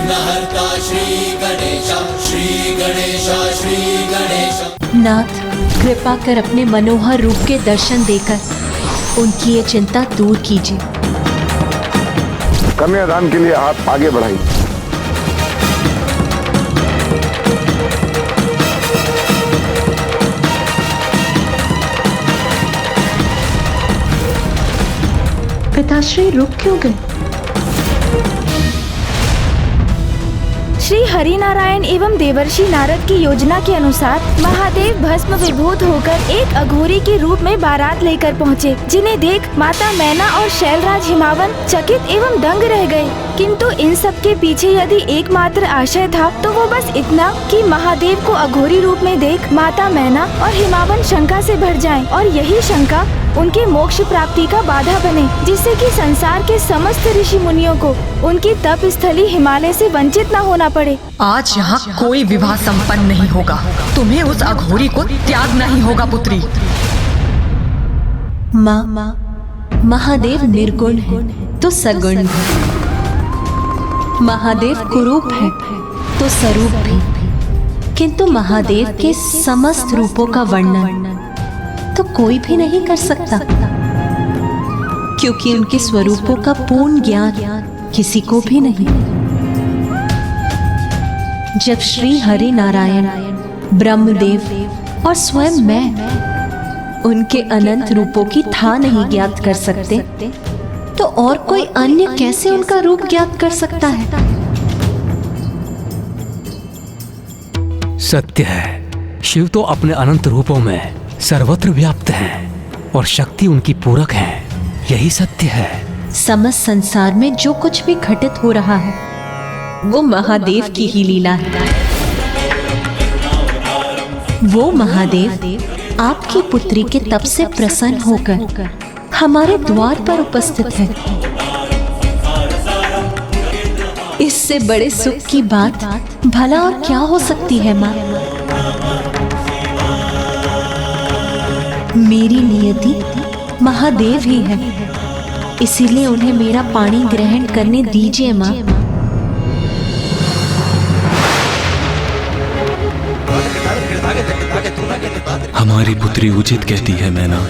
विघ्नहर्ता श्री गणेश, श्री गणेश, श्री गणेश। नाथ, कृपा कर अपने मनोहर रूप के दर्शन देकर उनकी ये चिंता दूर कीजिए। कन्यादान के लिए हाथ आगे बढ़ाइए। पिताश्री रुक क्यों गए? श्री हरिनारायण एवं देवर्षि नारद की योजना के अनुसार महादेव भस्म विभूत होकर एक अघोरी के रूप में बारात लेकर पहुँचे, जिन्हें देख माता मैना और शैलराज हिमावन चकित एवं दंग रह गए। किंतु इन सब के पीछे यदि एकमात्र आशय था तो वो बस इतना कि महादेव को अघोरी रूप में देख माता मैना और हिमावन शंका से भर जाएं और यही शंका उनके मोक्ष प्राप्ति का बाधा बने, जिससे कि संसार के समस्त ऋषि मुनियों को उनकी तप स्थली हिमालय से वंचित न होना पड़े। आज यहाँ कोई विवाह संपन्न नहीं होगा। तुम्हें उस अघोरी को त्यागना ही होगा पुत्री। माँ, महादेव निर्गुण है तो सगुण है, महादेव कुरूप है तो स्वरूप भी, किंतु महादेव के समस्त रूपों का वर्णन तो कोई भी नहीं कर सकता, क्योंकि उनके स्वरूपों का पूर्ण ज्ञान किसी को भी नहीं। जब श्री हरि नारायण, ब्रह्मदेव और स्वयं मैं उनके अनंत रूपों की था नहीं ज्ञात कर सकते, तो और कोई अन्य कैसे उनका रूप ज्ञात कर सकता है? सत्य है, शिव तो अपने अनंत रूपों में सर्वत्र व्याप्त हैं और शक्ति उनकी पूरक है, यही सत्य है। समस्त संसार में जो कुछ भी घटित हो रहा है वो महादेव की ही लीला है। वो महादेव आपकी पुत्री के तप से प्रसन्न होकर हमारे द्वार पर उपस्थित है। इससे बड़े सुख की बात भला और क्या हो सकती है माँ? मेरी नियति महादेव ही है, इसीलिए उन्हें मेरा पानी ग्रहण करने दीजिए माँ। हमारी पुत्री उचित कहती है मैना,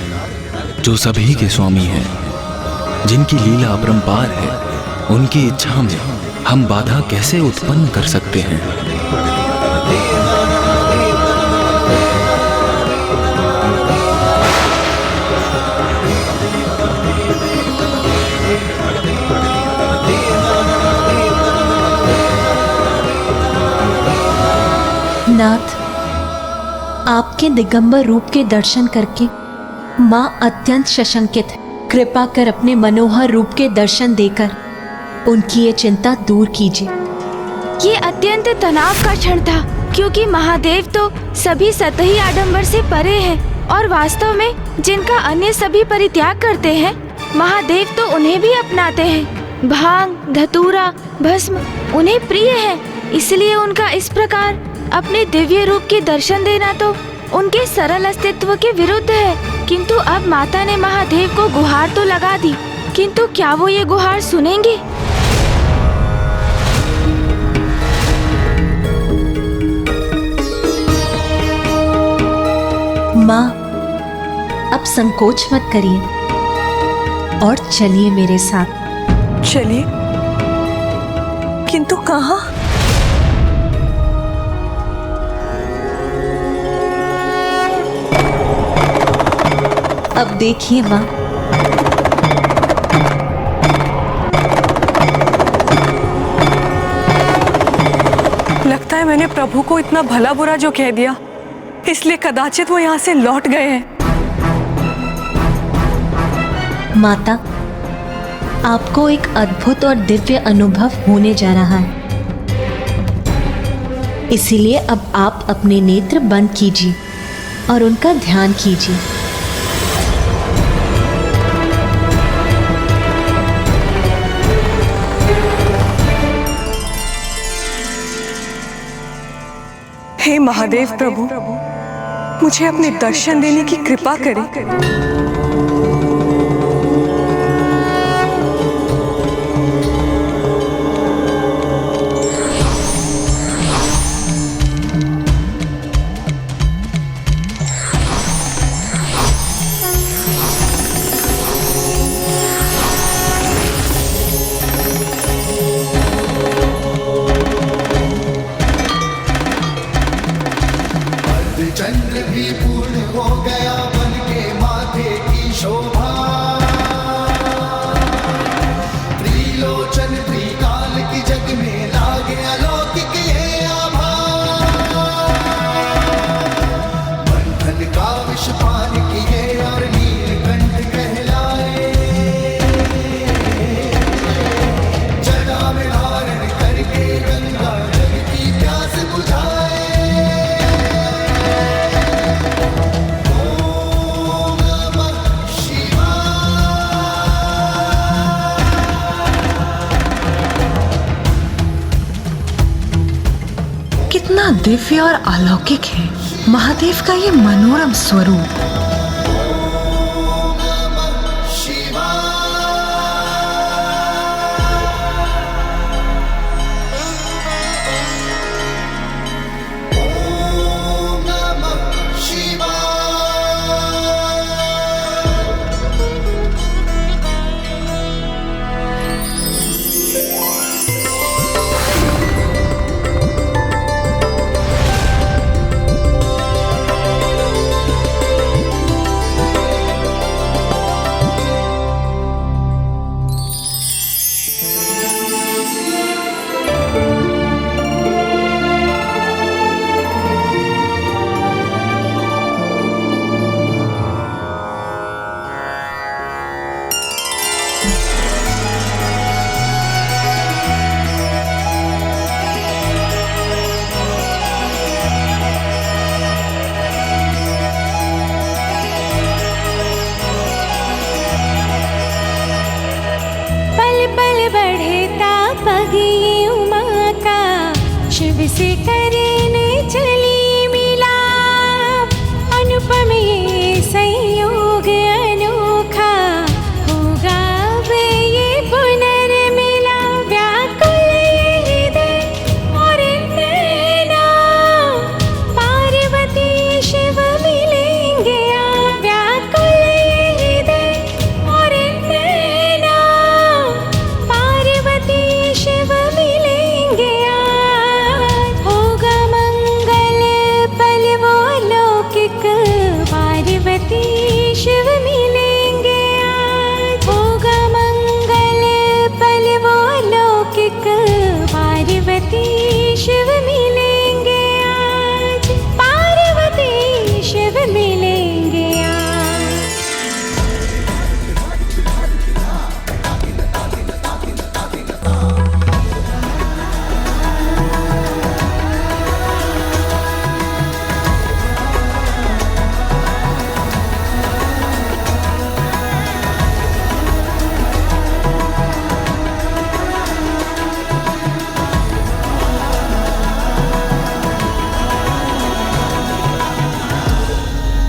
जो सभी के स्वामी हैं, जिनकी लीला अपरंपार है, उनकी इच्छा में हम बाधा कैसे उत्पन्न कर सकते हैं? नाथ, आपके दिगंबर रूप के दर्शन करके माँ अत्यंत सशंकित है। कृपा कर अपने मनोहर रूप के दर्शन देकर उनकी ये चिंता दूर कीजिए। ये अत्यंत तनाव का क्षण था, क्योंकि महादेव तो सभी सतही आडंबर से परे हैं और वास्तव में जिनका अन्य सभी परित्याग करते हैं, महादेव तो उन्हें भी अपनाते हैं। भांग, धतूरा, भस्म उन्हें प्रिय है, इसलिए उनका इस प्रकार अपने दिव्य रूप के दर्शन देना तो उनके सरल अस्तित्व के विरुद्ध है। किंतु अब माता ने महादेव को गुहार तो लगा दी, किंतु क्या वो ये गुहार सुनेंगे? माँ, अब संकोच मत करिए और चलिए मेरे साथ। चलिए, किंतु कहाँ? अब देखिए माँ, लगता है मैंने प्रभु को इतना भला बुरा जो कह दिया, इसलिए कदाचित वो यहाँ से लौट गए हैं। माता, आपको एक अद्भुत और दिव्य अनुभव होने जा रहा है, इसीलिए अब आप अपने नेत्र बंद कीजिए और उनका ध्यान कीजिए। हे महादेव प्रभु, मुझे अपने दर्शन देने की कृपा करें। अलौकिक ये आभार, मंथन का विष पान किए और नीलकंठ कहलाए, जटा में धारण करके गंगा जल की प्यास बुझाए। ओम नमः शिवाय। कितना दिव्य और अलौकिक है महादेव का ये मनोरम स्वरूप। शिव से करने चली मिलाप, अनुपम ये संयोग अनोखा होगा अब ये पुनर्मिलाप। व्याकुल ये हृदय और नैना, पार्वती शिव मिलेंगे आप। व्याकुल ये हृदय और नैना, पार्वती शिव मिलेंगे आज। होगा मंगल पल वो लौकिक, पार्वती शिव मिलेंगे आज। होगा मंगल पल वो लौकिक, पार्वती शिव मिलेंगे आज। पार्वती शिव मिलेंगे आज।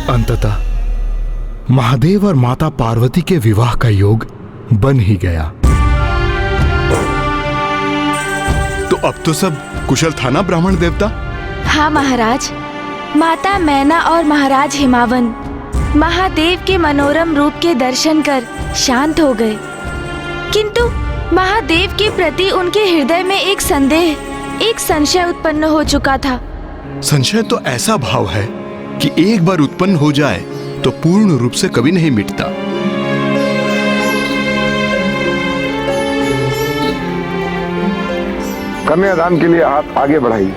अंततः महादेव और माता पार्वती के विवाह का योग बन ही गया। तो अब तो सब कुशल था ना ब्राह्मण देवता? हाँ महाराज, माता मैना और महाराज हिमावन महादेव के मनोरम रूप के दर्शन कर शांत हो गए, किंतु महादेव के प्रति उनके हृदय में एक संदेह, एक संशय उत्पन्न हो चुका था। संशय तो ऐसा भाव है कि एक बार उत्पन्न हो जाए तो पूर्ण रूप से कभी नहीं मिटता। कन्यादान के लिए हाथ आगे बढ़ाइए।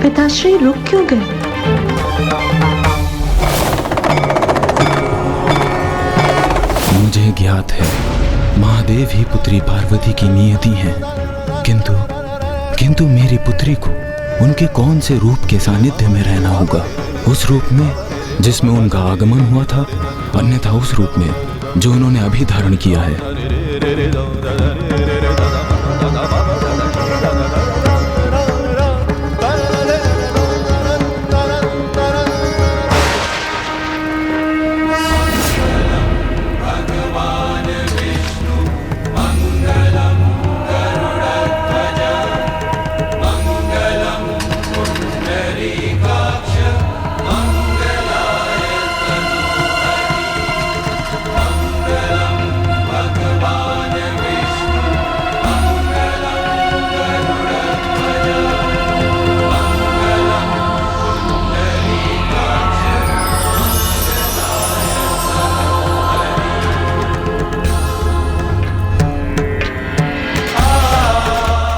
पिताश्री रुक क्यों गए? मुझे ज्ञात है महादेव ही पुत्री पार्वती की नियति है, किंतु मेरी पुत्री को उनके कौन से रूप के सानिध्य में रहना होगा? उस रूप में जिसमें उनका आगमन हुआ था, अन्यथा उस रूप में जो उन्होंने अभी धारण किया है।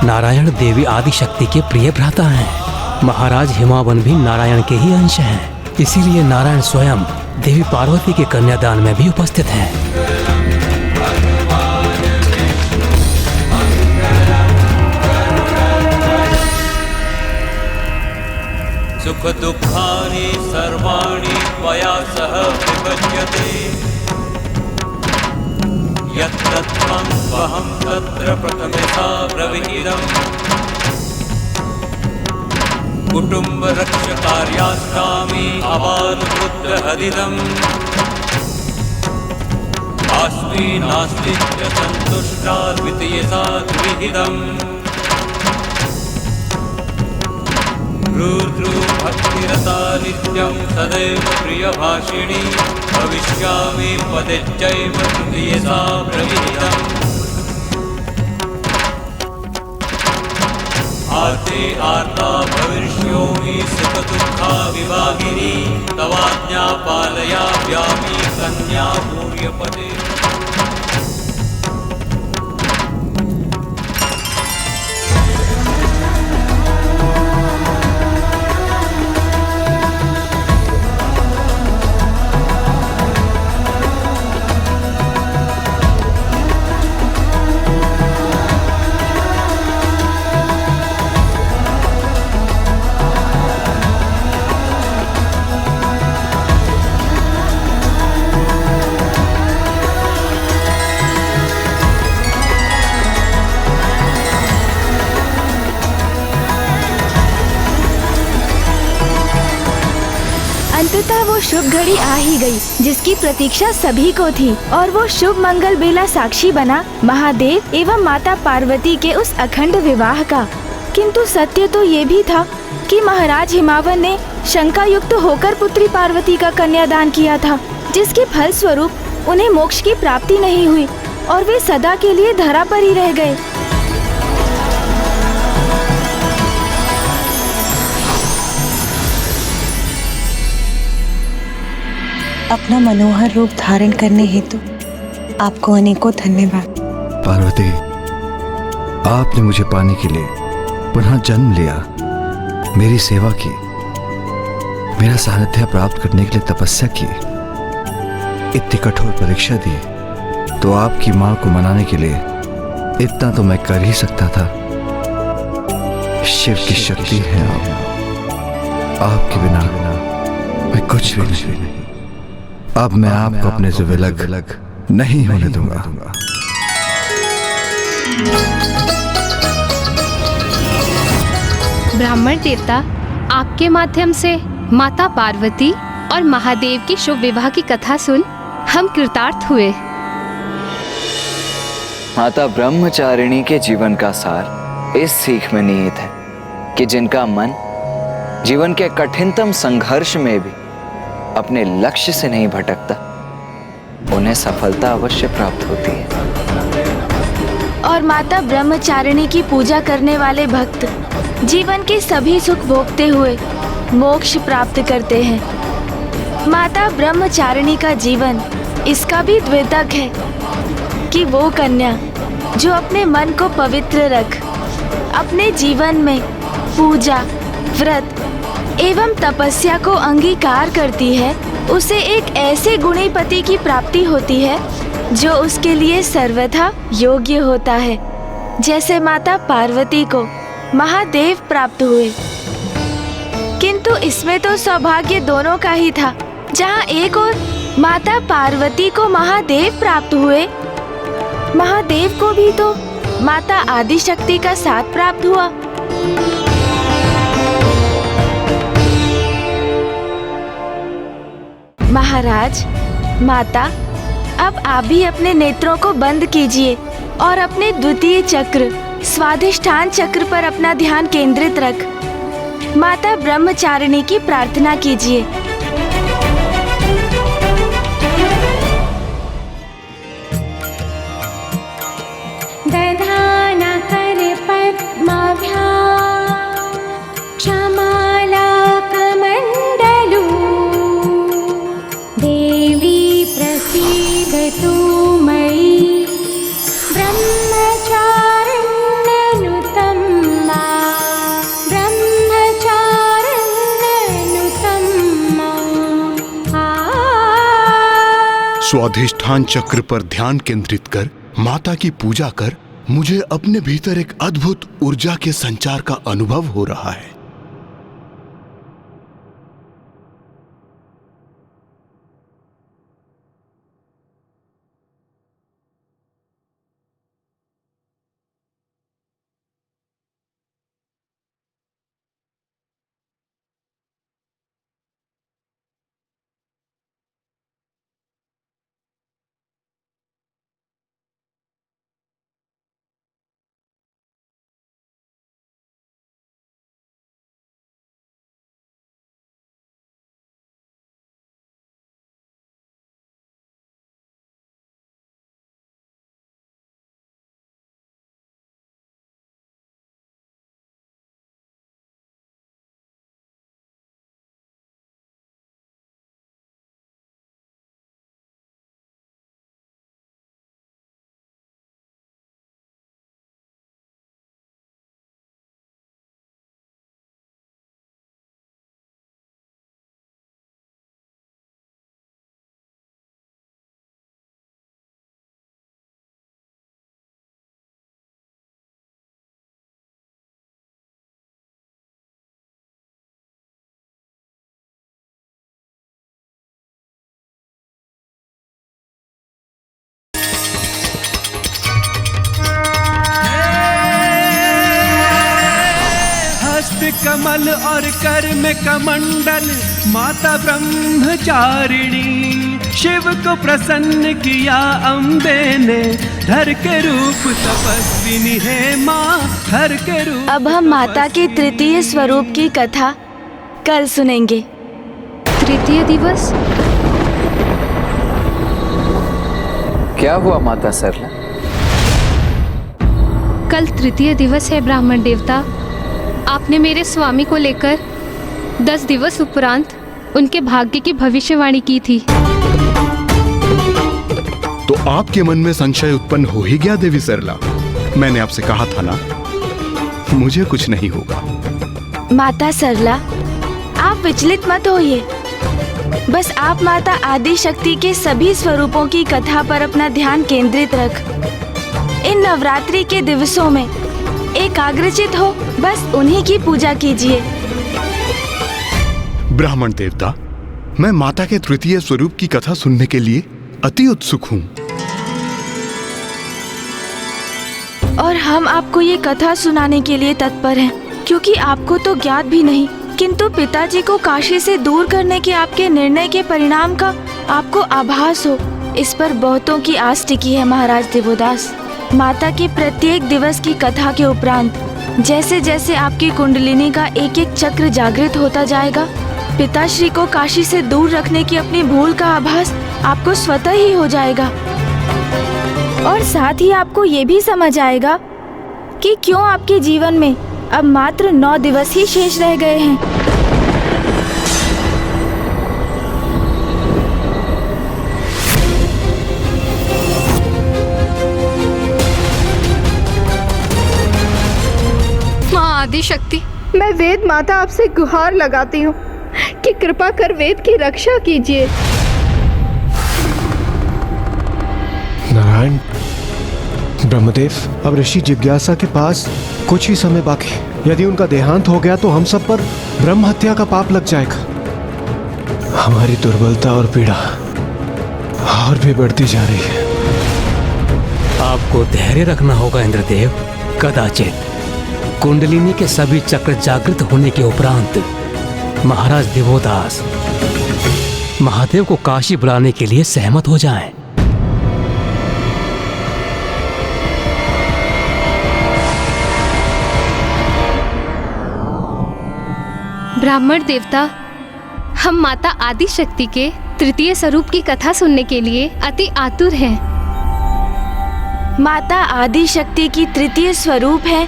नारायण देवी आदि शक्ति के प्रिय भ्राता हैं। महाराज हिमावन भी नारायण के ही अंश हैं। इसीलिए नारायण स्वयं देवी पार्वती के कन्यादान में भी उपस्थित हैं। सुख दुःखानि सर्वाणि त्वया सह विभज्यते यत्र त्वं वहं तत्र प्रथमतः ब्रवीमि कुटुम्ब रक्षकार्यास्तामि अवानुरुद्धहदिदम् अस्मि नास्ति च सन्तुष्टा द्वितीयसा द्विहितम् रुद्रो भक्तिरता नित्यं सदैव प्रियभाषिणी भविष्यामि पदेच्चैव तृतीयसा ब्रवीमि आर्ते आर्ता भविष्योमि सुखदुःखा विभागिनी तवाज्ञा पालयाम्यामि कन्या भूर्यपदे। अंततः वो शुभ घड़ी आ ही गई जिसकी प्रतीक्षा सभी को थी और वो शुभ मंगल बेला साक्षी बना महादेव एवं माता पार्वती के उस अखंड विवाह का। किंतु सत्य तो ये भी था कि महाराज हिमावन ने शंका युक्त होकर पुत्री पार्वती का कन्यादान किया था, जिसके फल स्वरूप उन्हें मोक्ष की प्राप्ति नहीं हुई और वे सदा के लिए धरा पर ही रह गए। अपना मनोहर रूप धारण करने हेतु आपको अनेकों धन्यवाद। पार्वती, आपने मुझे पाने के लिए पुनः जन्म लिया, मेरी सेवा की, मेरा सानिध्य प्राप्त करने के लिए तपस्या की, इतनी कठोर परीक्षा दी, तो आपकी मां को मनाने के लिए इतना तो मैं कर ही सकता था। शिव की शक्ति है आप, आपके बिना मैं कुछ भी नहीं। अब मैं आपको अपने से विलग नहीं होने दूंगा। ब्राह्मण देवता, आपके माध्यम से माता पार्वती और महादेव की शुभ विवाह की कथा सुन हम कृतार्थ हुए। माता ब्रह्मचारिणी के जीवन का सार इस सीख में निहित है कि जिनका मन जीवन के कठिनतम संघर्ष में भी अपने लक्ष्य से नहीं भटकता, उन्हें सफलता अवश्य प्राप्त होती है। और माता ब्रह्मचारिणी की पूजा करने वाले भक्त जीवन के सभी सुख भोगते हुए मोक्ष प्राप्त करते हैं। माता ब्रह्मचारिणी का जीवन इसका भी द्योतक है कि वो कन्या जो अपने मन को पवित्र रख अपने जीवन में पूजा, व्रत एवं तपस्या को अंगीकार करती है, उसे एक ऐसे गुणी पति की प्राप्ति होती है जो उसके लिए सर्वथा योग्य होता है, जैसे माता पार्वती को महादेव प्राप्त हुए। किंतु इसमें तो सौभाग्य दोनों का ही था। जहाँ एक ओर माता पार्वती को महादेव प्राप्त हुए, महादेव को भी तो माता आदिशक्ति का साथ प्राप्त हुआ। महाराज, माता, अब आप भी अपने नेत्रों को बंद कीजिए और अपने द्वितीय चक्र स्वाधिष्ठान चक्र पर अपना ध्यान केंद्रित रख माता ब्रह्मचारिणी की प्रार्थना कीजिए। दधाना कर पद्माभ्यां क्षमाला कमंडलू देवी प्रसीदतु मयि ब्रह्मचारिण्यनुतं स्वाधिष्ठान चक्र पर ध्यान केंद्रित कर माता की पूजा कर मुझे अपने भीतर एक अद्भुत ऊर्जा के संचार का अनुभव हो रहा है। कमल और कर में कमंडल माता ब्रह्मचारिणी, शिव को प्रसन्न किया अम्बे ने, धर के रूप तपस्विनी है माँ, धर के रूप। अब हम माता के तृतीय स्वरूप की कथा कल सुनेंगे। तृतीय दिवस? क्या हुआ माता सरला? कल तृतीय दिवस है ब्राह्मण देवता। आपने मेरे स्वामी को लेकर 10 दिवस उपरांत उनके भाग्य की भविष्यवाणी की थी। तो आपके मन में संशय उत्पन्न हो ही गया देवी सरला। मैंने आपसे कहा था ना, मुझे कुछ नहीं होगा। माता सरला, आप विचलित मत होइए। बस आप माता आदि शक्ति के सभी स्वरूपों की कथा पर अपना ध्यान केंद्रित रख। इन नवरात्रि के दिवसों में एकाग्रचित हो, बस उन्हीं की पूजा कीजिए। ब्राह्मण देवता, मैं माता के तृतीय स्वरूप की कथा सुनने के लिए अति उत्सुक हूँ। और हम आपको ये कथा सुनाने के लिए तत्पर हैं, क्योंकि आपको तो ज्ञात भी नहीं, किंतु पिताजी को काशी से दूर करने के आपके निर्णय के परिणाम का आपको आभास हो, इस पर बहुतों की आस टिकी है महाराज देवोदास। माता के प्रत्येक दिवस की कथा के उपरांत जैसे जैसे आपकी कुंडलिनी का एक एक चक्र जागृत होता जाएगा, पिताश्री को काशी से दूर रखने की अपनी भूल का आभास आपको स्वतः ही हो जाएगा। और साथ ही आपको ये भी समझ आएगा कि क्यों आपके जीवन में अब मात्र 9 दिवस ही शेष रह गए हैं। आदि शक्ति, मैं वेद माता आपसे गुहार लगाती हूँ कि कृपा कर वेद की रक्षा कीजिए। नारायण, ब्रह्मदेव, अब ऋषि जिज्ञासा के पास कुछ ही समय बाकी। यदि उनका देहांत हो गया तो हम सब पर ब्रह्म हत्या का पाप लग जाएगा। हमारी दुर्बलता और पीड़ा और भी बढ़ती जा रही है। आपको धैर्य रखना होगा इंद्रदेव। कदाचित कुंडलिनी के सभी चक्र जागृत होने के उपरांत महाराज देवोदास महादेव को काशी बुलाने के लिए सहमत हो जाएं। ब्राह्मण देवता, हम माता आदि शक्ति के तृतीय स्वरूप की कथा सुनने के लिए अति आतुर हैं। माता आदि शक्ति की तृतीय स्वरूप है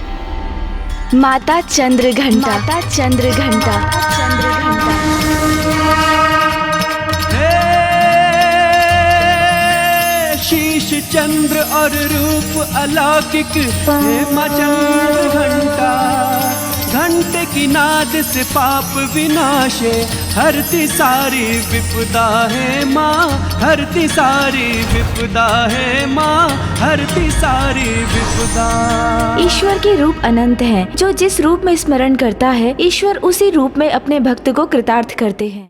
माता चंद्रघंटा। माता चंद्रघंटा। शीश चंद्र और रूप अलौकिक हे मां चंद्रघंटा, घंटे की नाद से पाप विनाशे, हरती सारी विपदा है माँ, हरती सारी विपदा है माँ, हरती सारी विपदा। ईश्वर के रूप अनंत हैं। जो जिस रूप में स्मरण करता है, ईश्वर उसी रूप में अपने भक्त को कृतार्थ करते हैं।